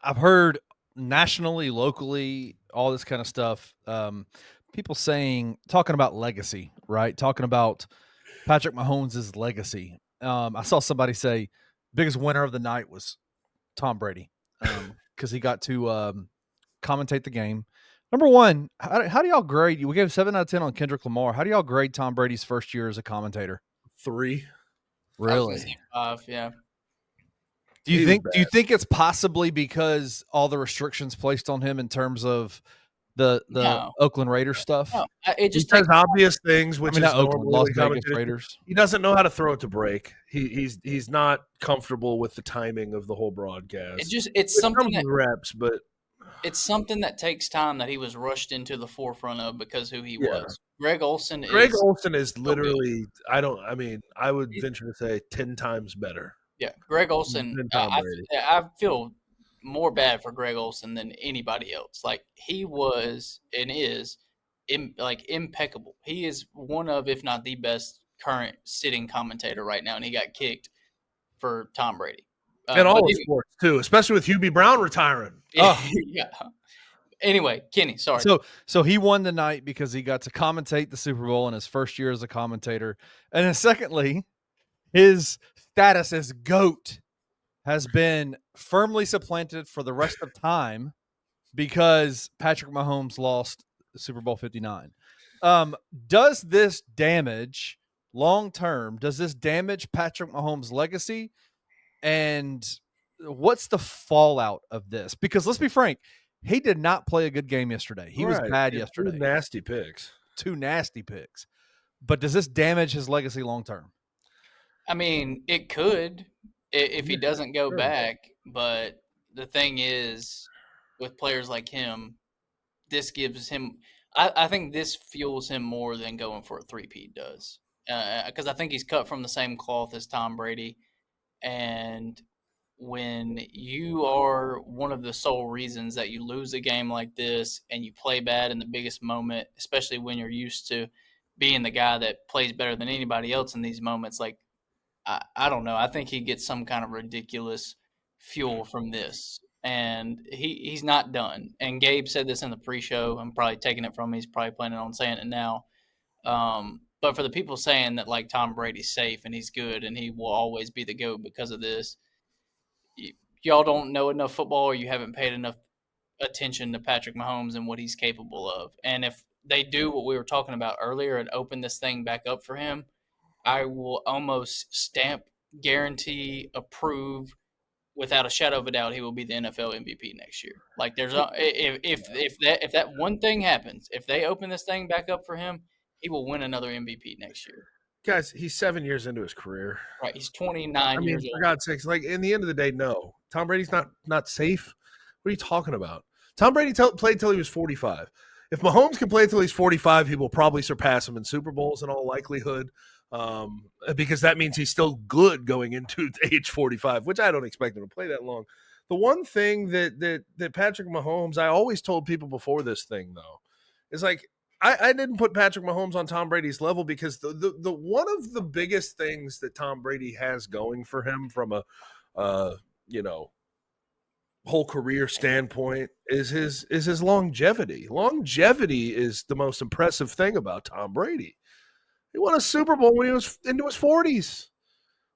I've heard nationally, locally, all this kind of stuff. People talking about legacy, right? Talking about Patrick Mahomes' legacy. I saw somebody say biggest winner of the night was Tom Brady because he got to commentate the game. Number one, how do y'all grade? We gave 7 out of 10 on Kendrick Lamar. How do y'all grade Tom Brady's first year as a commentator? 3. I was gonna say Really? 5. Yeah. Do you He was think bad. it's possibly because all the restrictions placed on him in terms of the No, Oakland Raiders stuff? no. It He just says takes. obvious things, I which mean, is not Oakland, normally Las what Vegas commentators do. Raiders. He doesn't know how to throw it to break. He's not comfortable with the timing of the whole broadcast. It's It something comes with reps, but that takes time that he was rushed into the forefront of because who he yeah. was. Greg Olson Greg is Olson is so good. literally, I would venture to say 10 times better Yeah, Greg Olson. than Tom Brady. I feel more bad for Greg Olson than anybody else. Like he was and is, impeccable. He is one of, if not the best current sitting commentator right now, and he got kicked for Tom Brady. In But all of sports, too, especially with Hubie Brown retiring. yeah. Anyway, Kenny, sorry. So he won the night because he got to commentate the Super Bowl in his first year as a commentator. And then secondly, his status as GOAT has been firmly supplanted for the rest of time because Patrick Mahomes lost Super Bowl 59. Does this damage long term? Does this damage Patrick Mahomes' legacy? And what's the fallout of this? Because let's be frank, he did not play a good game yesterday. He was bad yesterday. 2 nasty picks. 2 nasty picks. But does this damage his legacy long term? I mean, it could if he doesn't go sure. back, but the thing is, with players like him, this gives him. I think this fuels him more than going for a three-peat does, because I think he's cut from the same cloth as Tom Brady, and when you are one of the sole reasons that you lose a game like this and you play bad in the biggest moment, especially when you're used to being the guy that plays better than anybody else in these moments, like I don't know. I think he gets some kind of ridiculous fuel from this, and he's not done. And Gabe said this in the pre-show. I'm probably taking it from him. He's probably planning on saying it now. But for the people saying that like Tom Brady's safe and he's good and he will always be the GOAT because of this, y'all don't know enough football or you haven't paid enough attention to Patrick Mahomes and what he's capable of. And if they do what we were talking about earlier and open this thing back up for him, I will almost stamp, guarantee, approve, without a shadow of a doubt, he will be the NFL MVP next year. Like there's if that one thing happens, if they open this thing back up for him, he will win another MVP next year. Guys, he's 7 years into his career. Right? He's 29 years for old. God's sakes, like in the end of the day, no. Tom Brady's not safe. What are you talking about? Tom Brady played till he was 45. If Mahomes can play till he's 45, he will probably surpass him in Super Bowls in all likelihood, because that means he's still good going into age 45, which I don't expect him to play that long. The one thing that Patrick Mahomes, I always told people before this thing though, is like I didn't put Patrick Mahomes on Tom Brady's level because the one of the biggest things that Tom Brady has going for him from a whole career standpoint is his longevity. Longevity is the most impressive thing about Tom Brady. He won a Super Bowl when he was into his 40s.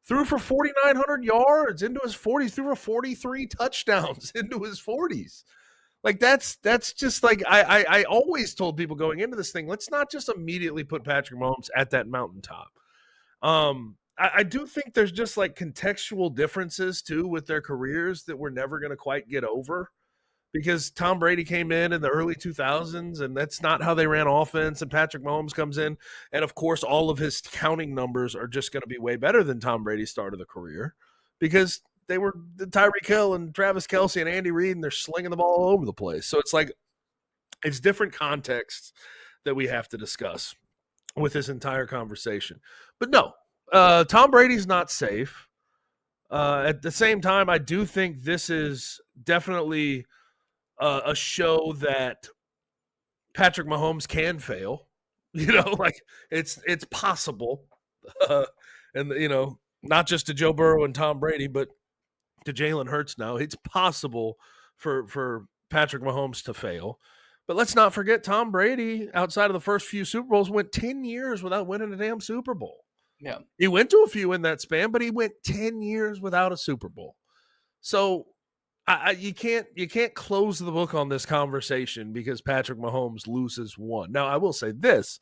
Threw for 4,900 yards into his 40s. Threw for 43 touchdowns into his 40s. Like that's just like I always told people going into this thing, let's not just immediately put Patrick Mahomes at that mountaintop. I do think there's just like contextual differences too with their careers that we're never going to quite get over because Tom Brady came in the early 2000s and that's not how they ran offense, and Patrick Mahomes comes in and of course all of his counting numbers are just going to be way better than Tom Brady's start of the career because they were Tyreek Hill and Travis Kelce and Andy Reid, and they're slinging the ball all over the place. So it's like it's different contexts that we have to discuss with this entire conversation. But no, Tom Brady's not safe. At the same time, I do think this is definitely a show that Patrick Mahomes can fail. Like it's possible, and not just to Joe Burrow and Tom Brady, but to Jalen Hurts now. It's possible for Patrick Mahomes to fail. But let's not forget Tom Brady, outside of the first few Super Bowls, went 10 years without winning a damn Super Bowl. Yeah. He went to a few in that span, but he went 10 years without a Super Bowl. So you can't close the book on this conversation because Patrick Mahomes loses one. Now, I will say this.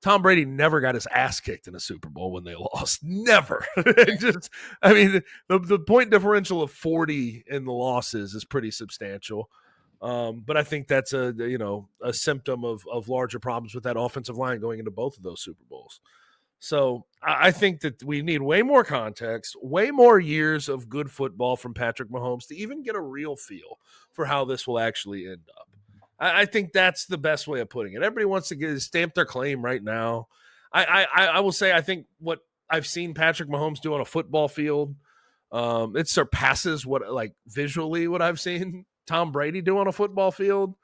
Tom Brady never got his ass kicked in a Super Bowl when they lost. Never. The point differential of 40 in the losses is pretty substantial. But I think that's a symptom of larger problems with that offensive line going into both of those Super Bowls. So I think that we need way more context, way more years of good football from Patrick Mahomes to even get a real feel for how this will actually end up. I think that's the best way of putting it. Everybody wants to stamp their claim right now. I will say I think what I've seen Patrick Mahomes do on a football field, it surpasses visually what I've seen Tom Brady do on a football field.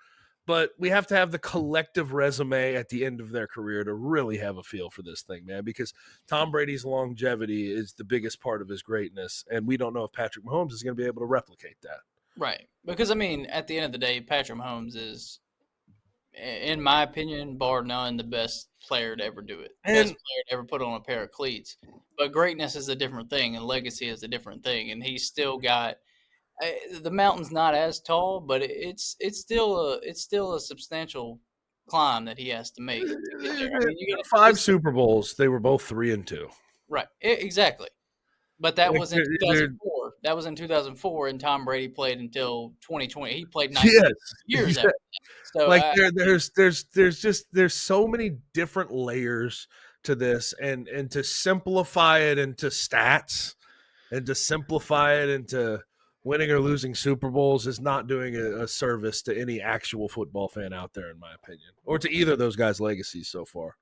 But we have to have the collective resume at the end of their career to really have a feel for this thing, man, because Tom Brady's longevity is the biggest part of his greatness. And we don't know if Patrick Mahomes is going to be able to replicate that. Right. Because, at the end of the day, Patrick Mahomes is, in my opinion, bar none, the best player to ever do it. Best player to ever put on a pair of cleats. But greatness is a different thing, and legacy is a different thing. And he's still got the mountain's not as tall, but it's still a substantial climb that he has to make to get there. You got 5 Super Bowls. They were both 3-2. Right. Exactly. But that was in 2004. That was in 2004, and Tom Brady played until 2020. He played 19 years after that. So there's so many different layers to this, and to simplify it into stats, and to simplify it into winning or losing Super Bowls is not doing a service to any actual football fan out there, in my opinion, or to either of those guys' legacies so far.